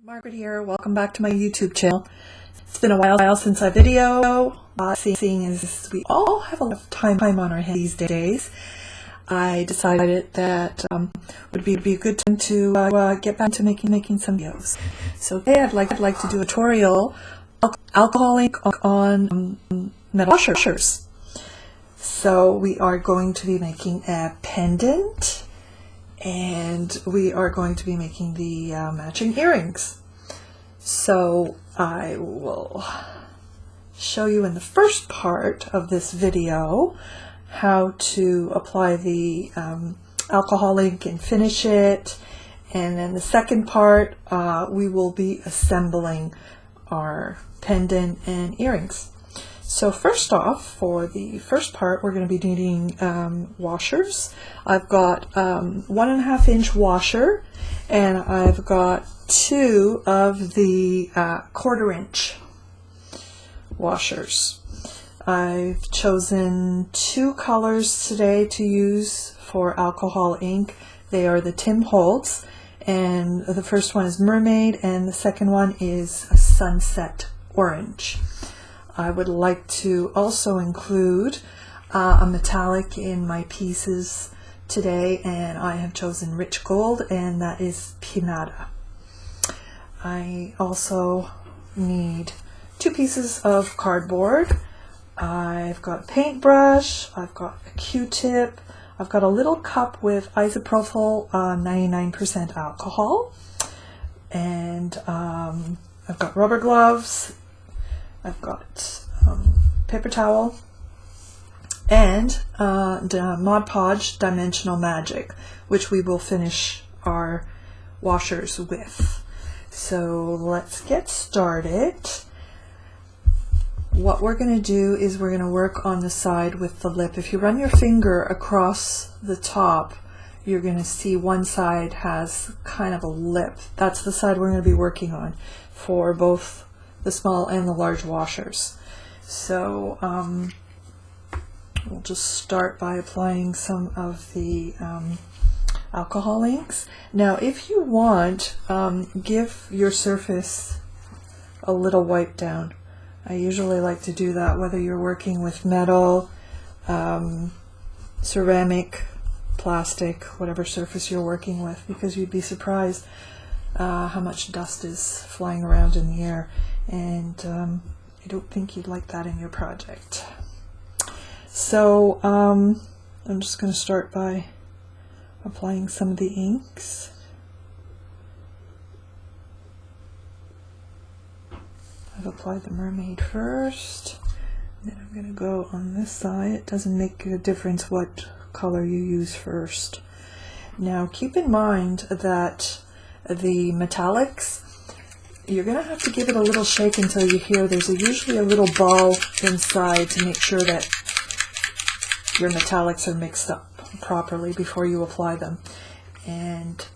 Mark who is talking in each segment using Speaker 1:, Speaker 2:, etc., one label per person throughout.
Speaker 1: Margaret here. Welcome back to my YouTube channel. It's been a while since I video. Seeing as we all have a lot of time on our hands these days, I decided that would be a good time to get back to making some videos. So today I'd like to do a tutorial alcohol ink on metal washers. So we are going to be making a pendant, and we are going to be making the matching earrings. So I will show you in the first part of this video how to apply the alcohol ink and finish it, and then the second part we will be assembling our pendant and earrings. So first off, for the first part, we're going to be needing washers. I've got 1.5 inch washer, and I've got 2 of the 1/4 inch washers. I've chosen 2 colors today to use for alcohol ink. They are the Tim Holtz, and the first one is Mermaid, and the second one is a Sunset Orange. I would like to also include a metallic in my pieces today, and I have chosen Rich Gold, and that is Pinata. I also need 2 pieces of cardboard. I've got a paintbrush, I've got a Q-tip, I've got a little cup with isopropyl 99% alcohol, and I've got rubber gloves. I've got paper towel and Mod Podge Dimensional Magic, which we will finish our washers with. So let's get started. What we're going to do is we're going to work on the side with the lip. If you run your finger across the top, you're going to see one side has kind of a lip. That's the side we're going to be working on for both the small and the large washers. So we'll just start by applying some of the alcohol inks. Now if you want, give your surface a little wipe down. I usually like to do that whether you're working with metal, ceramic, plastic, whatever surface you're working with, because you'd be surprised how much dust is flying around in the air, and I don't think you'd like that in your project. So I'm just going to start by applying some of the inks. I've applied the Mermaid first, then I'm going to go on this side. It doesn't make a difference what color you use first. Now keep in mind that the metallics, you're going to have to give it a little shake until you hear there's usually a little ball inside to make sure that your metallics are mixed up properly before you apply them. And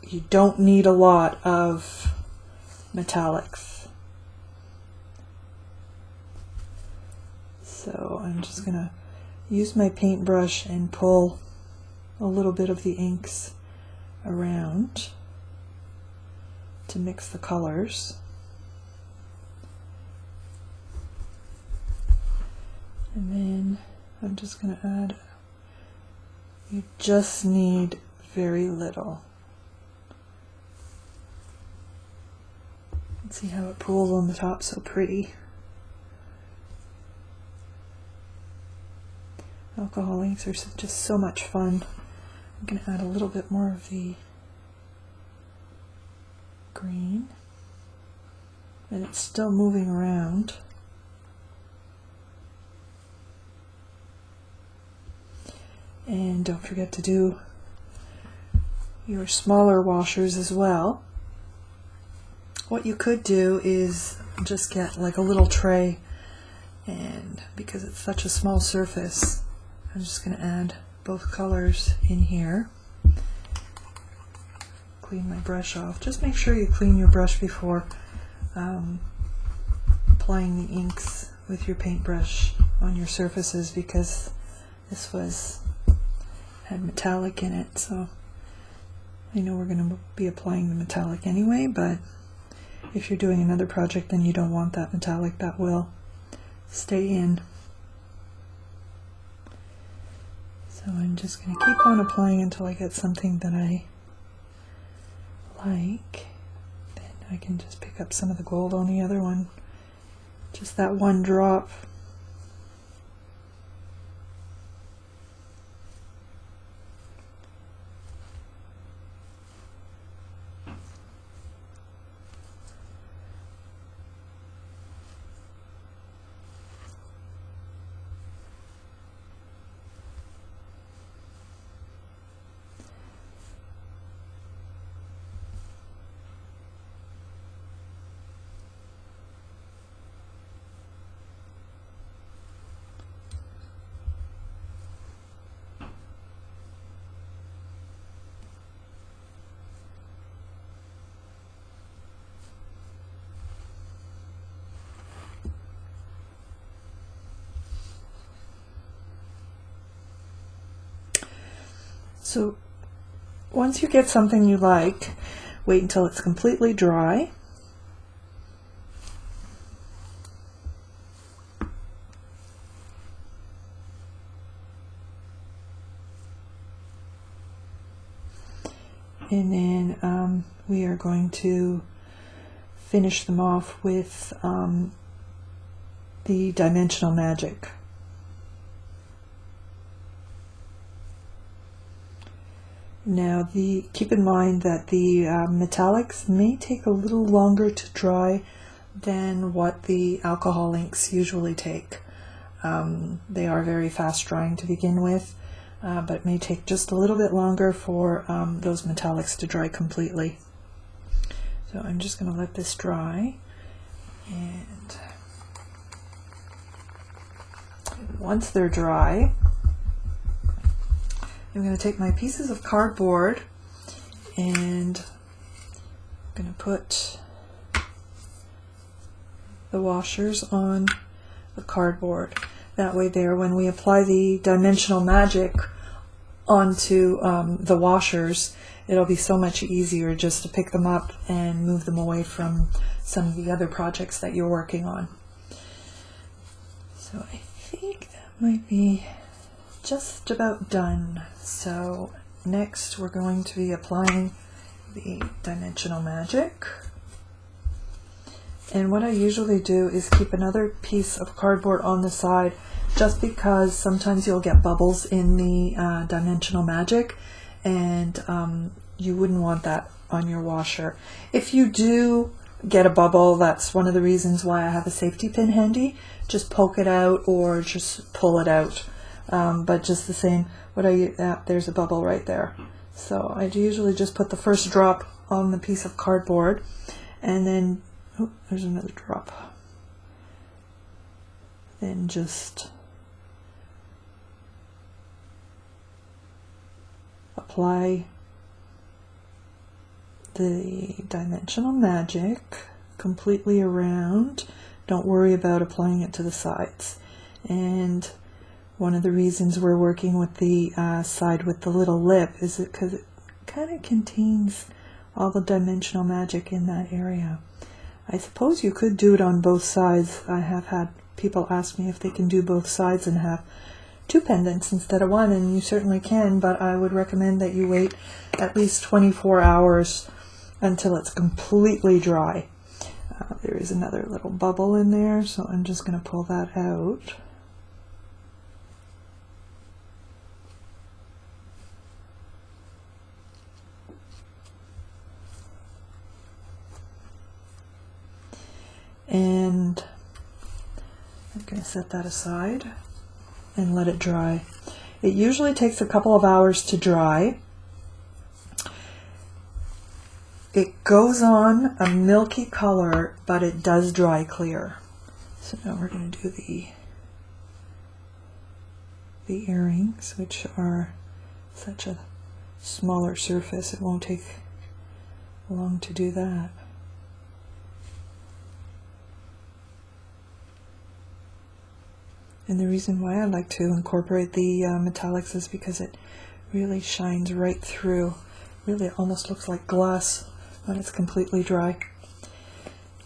Speaker 1: you don't need a lot of metallics. So I'm just going to use my paintbrush and pull a little bit of the inks around to mix the colors. And then I'm just going to add, you just need very little. See how it pools on the top so pretty. Alcohol inks are just so much fun. I'm going to add a little bit more of the green, and it's still moving around. And don't forget to do your smaller washers as well. What you could do is just get like a little tray, and because it's such a small surface, I'm just going to add both colors in here. Clean my brush off. Just make sure you clean your brush before applying the inks with your paintbrush on your surfaces, because this had metallic in it, so I know we're going to be applying the metallic anyway, but if you're doing another project and you don't want that metallic, that will stay in. So I'm just going to keep on applying until I get something that I like. Then I can just pick up some of the gold on the other one. Just that one drop. So once you get something you like, wait until it's completely dry. And then we are going to finish them off with the dimensional magic. Now, keep in mind that the metallics may take a little longer to dry than what the alcohol inks usually take. They are very fast drying to begin with, but it may take just a little bit longer for those metallics to dry completely. So I'm just going to let this dry, and once they're dry, I'm going to take my pieces of cardboard and I'm going to put the washers on the cardboard. That way there, when we apply the dimensional magic onto the washers, it'll be so much easier just to pick them up and move them away from some of the other projects that you're working on. So I think that might be just about done. So next we're going to be applying the dimensional magic. And what I usually do is keep another piece of cardboard on the side, just because sometimes you'll get bubbles in the dimensional magic, and you wouldn't want that on your washer. If you do get a bubble, that's one of the reasons why I have a safety pin handy. Just poke it out or just pull it out. But just the same, there's a bubble right there. So I usually just put the first drop on the piece of cardboard, and then, oh, there's another drop. Then just apply the dimensional magic completely around. Don't worry about applying it to the sides. And one of the reasons we're working with the side with the little lip is because it kind of contains all the dimensional magic in that area. I suppose you could do it on both sides. I have had people ask me if they can do both sides and have two pendants instead of one, and you certainly can, but I would recommend that you wait at least 24 hours until it's completely dry. There is another little bubble in there, so I'm just going to pull that out. And I'm going to set that aside and let it dry. It usually takes a couple of hours to dry. It goes on a milky color, but it does dry clear. So now we're going to do the earrings, which are such a smaller surface, it won't take long to do that. And the reason why I like to incorporate the metallics is because it really shines right through. Really, it almost looks like glass when it's completely dry.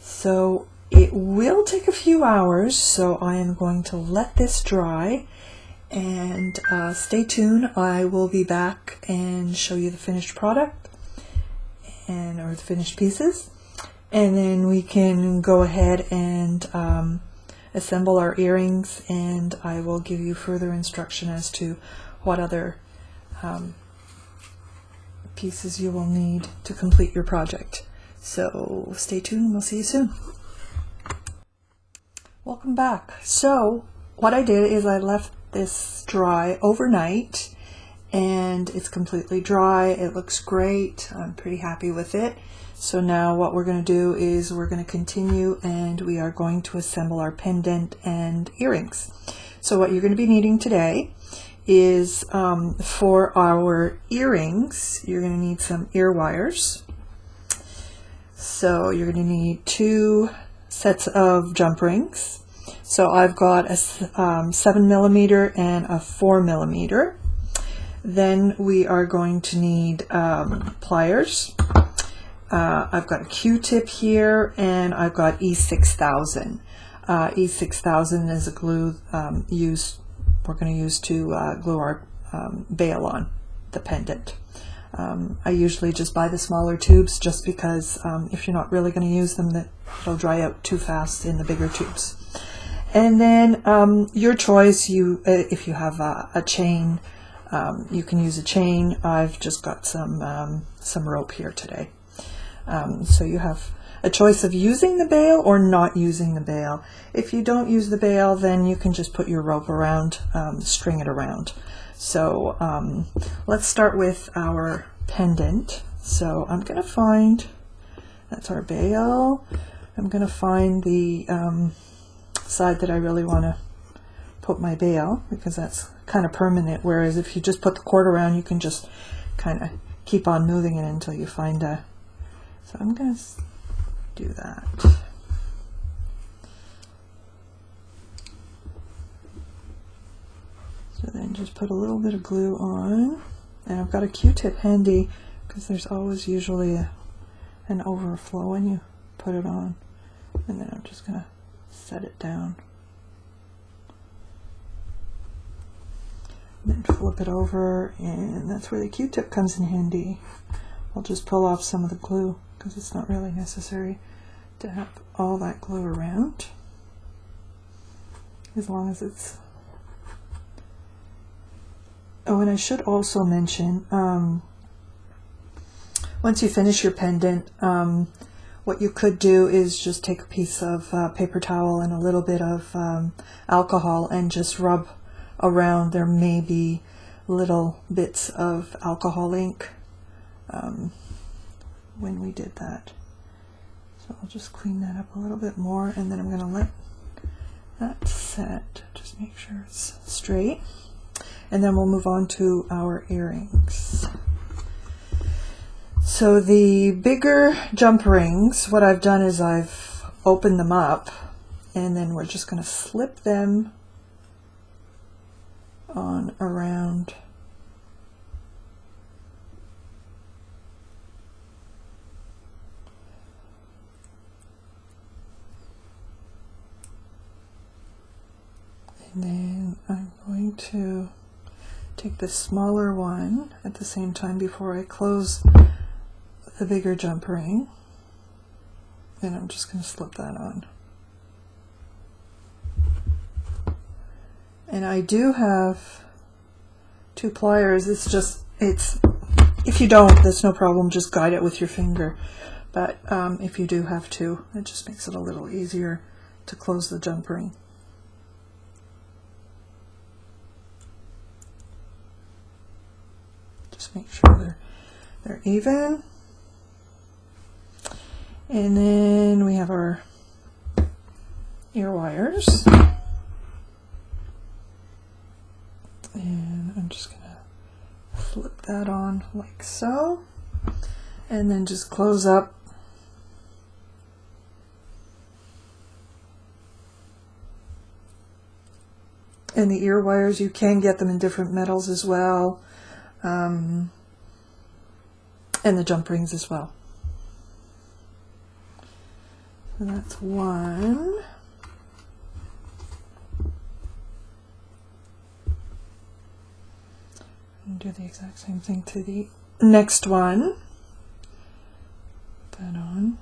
Speaker 1: So it will take a few hours, so I am going to let this dry, and stay tuned. I will be back and show you the finished product or the finished pieces, and then we can go ahead and assemble our earrings, and I will give you further instruction as to what other pieces you will need to complete your project. So stay tuned, we'll see you soon. Welcome back. So what I did is I left this dry overnight, and it's completely dry. It looks great. I'm pretty happy with it. So now what we're going to do is we're going to continue, and we are going to assemble our pendant and earrings. So what you're going to be needing today is for our earrings, you're going to need some ear wires. So you're going to need 2 sets of jump rings. So I've got a 7mm and a 4mm. Then we are going to need pliers. I've got a Q-tip here, and I've got E6000. E6000 is a glue we're going to use to glue our veil on the pendant. I usually just buy the smaller tubes, just because if you're not really going to use them, they'll dry out too fast in the bigger tubes. And then your choice, if you have a chain, you can use a chain. I've just got some rope here today. So you have a choice of using the bail or not using the bail. If you don't use the bail, then you can just put your rope around, string it around. So let's start with our pendant. So I'm going to find, that's our bail. I'm going to find the side that I really want to put my bail, because that's kind of permanent, whereas if you just put the cord around, you can just kind of keep on moving it until you find a, so I'm going to do that. So then just put a little bit of glue on, and I've got a Q-tip handy because there's always usually an overflow when you put it on, and then I'm just going to set it down. And then flip it over, and that's where the Q-tip comes in handy. I'll just pull off some of the glue because it's not really necessary to have all that glue around, as long as it's... Oh, and I should also mention, once you finish your pendant, what you could do is just take a piece of paper towel and a little bit of alcohol and just rub around. There may be little bits of alcohol ink when we did that. So I'll just clean that up a little bit more, and then I'm going to let that set. Just make sure it's straight. And then we'll move on to our earrings. So the bigger jump rings, what I've done is I've opened them up, and then we're just going to slip them on around and then I'm going to take the smaller one at the same time before I close the bigger jump ring, and I'm just going to slip that on. And I do have 2 pliers. If you don't, that's no problem, just guide it with your finger. But if you do have 2, it just makes it a little easier to close the jump ring. Just make sure they're even. And then we have our ear wires. And I'm just going to flip that on like so. And then just close up. And the ear wires, you can get them in different metals as well. and the jump rings as well. So that's one. And do the exact same thing to the next one. Put that on.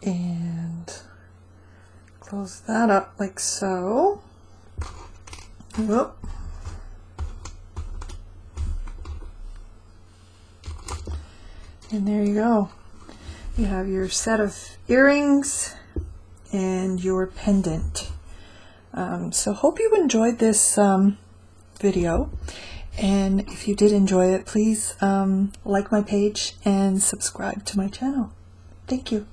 Speaker 1: And close that up like so. Whoop. And there you go. You have your set of earrings and your pendant. So hope you enjoyed this video. And if you did enjoy it, please like my page and subscribe to my channel. Thank you.